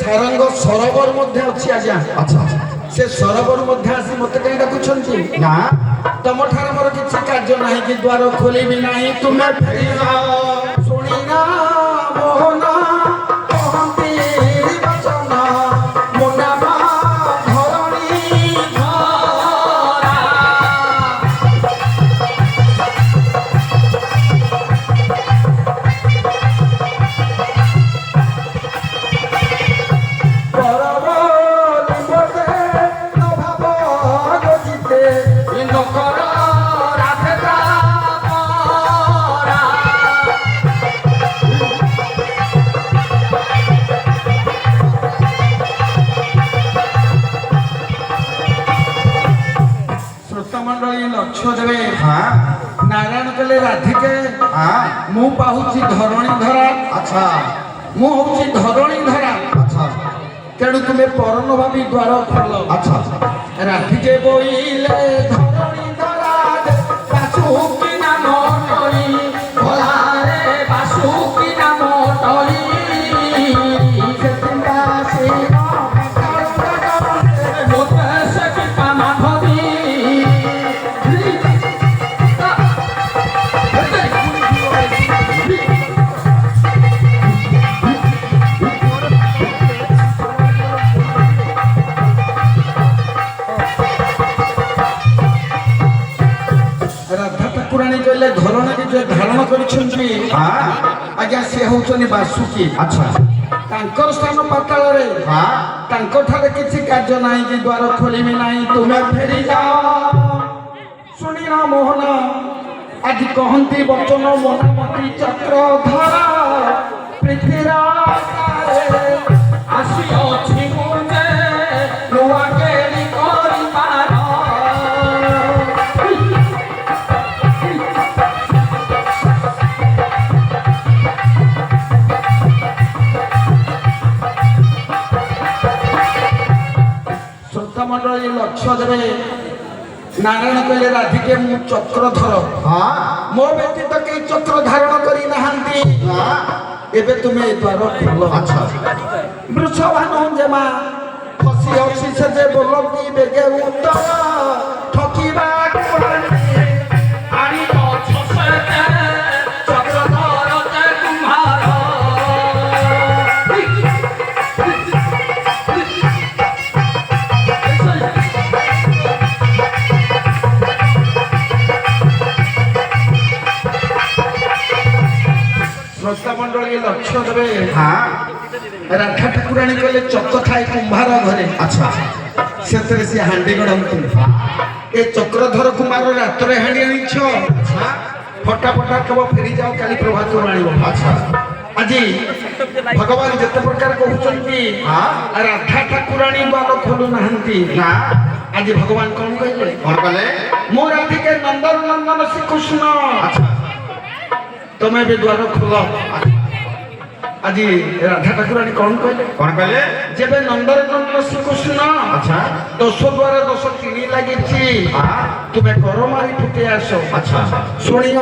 ସାରଙ୍ଗ ସରୋବର ମଧ୍ୟ ଅଛି ଆଜ୍ଞା। ଆଚ୍ଛା ସେ ସରୋବର ମଧ୍ୟ ଆସି ମତେ କାହିଁ ଡାକୁଛନ୍ତି? ନା ତମଠାରେ ମୋର କିଛି କାର୍ଯ୍ୟ ନାହିଁ କି ଦ୍ୱାର ଖୋଲିବି ନାହିଁ, ତୁମେ ଫେରିଯାଅ। ଶୁଣିନା ମୋହନ କହନ୍ତି ବଚନ, ମୋ ନାମ ଧରଣୀ ଧରା। ଲକ୍ଷ୍ୟ ଦେବେ। ନାରାୟଣ କହିଲେ ରାଧିକେ ମୁଁ ପାହୁଛି ଧରଣୀ ଧରା। ଆଚ୍ଛା ମୁଁ ହଉଛି ଧରଣୀ ଧରା। ଆଚ୍ଛା ତେଣୁ ତୁମେ ପରନ ଭାବି ଦ୍ୱାର ଖୋଲ। ଆଚ୍ଛା ରାଧିକେ ବୋଇଲେ ଧରଣୀ ଧରା, ବାସୁକି ନାମ ଟଳି ଭଲାରେ, ବାସୁକି ନାମ ଟଳି। ଧରଣୀ ଯେ ଧାରଣ କରିଛନ୍ତି ଆଜ୍ଞା ସେ ହଉଛନ୍ତି ବାସୁକି। ଆଚ୍ଛା ତାଙ୍କର ସ୍ଥାନ ପାତାଳରେ, ତାଙ୍କଠାରେ କିଛି କାର୍ଯ୍ୟ ନାହିଁ କି ଦ୍ୱାର ଖୋଲିବି ନାହିଁ, ତୁମେ ଫେରିଯାଅ। ଶୁଣିଲ ମୋହନ ଆଜି କହନ୍ତି ବଚନ, ମନମତି ଚକ୍ରଧର ପୃଥ୍ୱୀରାଜରେ ଆସିଅଛି ମୁଁ ଯେ ନୂଆ କେଳି କରିପାର। ମଣ୍ଡଳୀ ଲକ୍ଷ୍ୟ ଦେବେ। ନାରାୟଣ କହିଲେ ରାଧିକେ ମୁଁ ଚକ୍ରଧର, ମୋ ବ୍ୟତୀତ କେହି ଚକ୍ର ଧାରଣ କରି ନାହାନ୍ତି। ଏବେ ତୁମେ ଦ୍ୱାର ଖୋଲ। ବୃଷଭାନୁ ଜେମା ହସି ହସି ସେ ଯେ ବୋଲନ୍ତି ବେଗେ ଉତ୍ତର, ଠକିବା ମଣ୍ଡଳୀ ଲକ୍ଷ୍ୟ ଦେବେ। ରାଧା ଠାକୁରାଣୀ କହିଲେ ଚକ ଥାଏ କୁମ୍ଭାର ଘରେ। ଆଚ୍ଛା ସେଥିରେ ସେ ହାଣ୍ଡି ଗଢନ୍ତି। ଏ ଚକ୍ରଧର କୁମାର ରାତରେ ହାଣ୍ଡି ଆଣିଛ, ଫଟାଫଟା କେବ ଫେରିଯାଅ, କାଲି ପ୍ରଭାତ ଆଣିବ। ଆଚ୍ଛା ଆଜି ଭଗବାନ ଯେତେ ପ୍ରକାର କହୁଛନ୍ତି, ରାଧା ଠାକୁରାଣୀ ଦ୍ୱାର ଖୋଲୁ ନାହାନ୍ତି। ଆଜି ଭଗବାନ କଣ କହିଲେ? କଣ କଲେ? ମୁଁ ରାଧିକେ ନନ୍ଦନ ନନ୍ଦନ ଶ୍ରୀକୃଷ୍ଣ, ତମେ ବି ଦ୍ୱାର ଖୋଲ। ଆଜି ରାଧା ଠାକୁରାଣୀ କଣ କହିଲେ? କଣ କହିଲେ? ଯେବେ ନନ୍ଦନ ନନ୍ଦନ ଶ୍ରୀକୃଷ୍ଣ 10 ଦ୍ୱାର 10 କିଣି ଲାଗିଛି, ତୁମେ କର ମାରି ଫୁଟି ଆସ। ଆଚ୍ଛା ଶୁଣିବ